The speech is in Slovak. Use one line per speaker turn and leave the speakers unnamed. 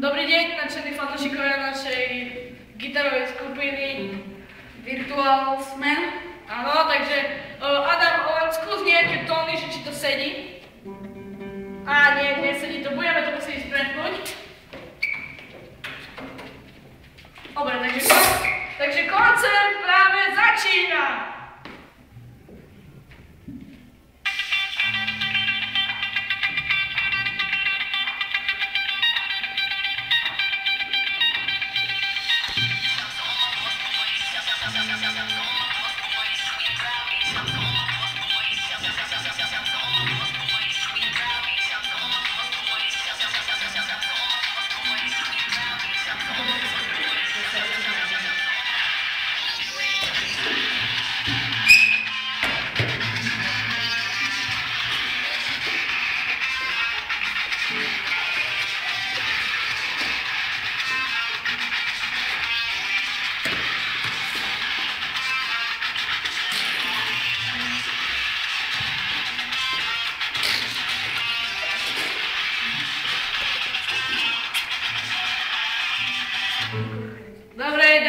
Dobrý deň, nadšení fanúšikovia našej gitarovej skupiny Virtuals Man. Áno, takže Adam, len skús nejaké tóny, že či to sedí. Á, nie, nesedí to, budeme to musieť stretnúť. Dobre, takže koncert práve začína. Dobre,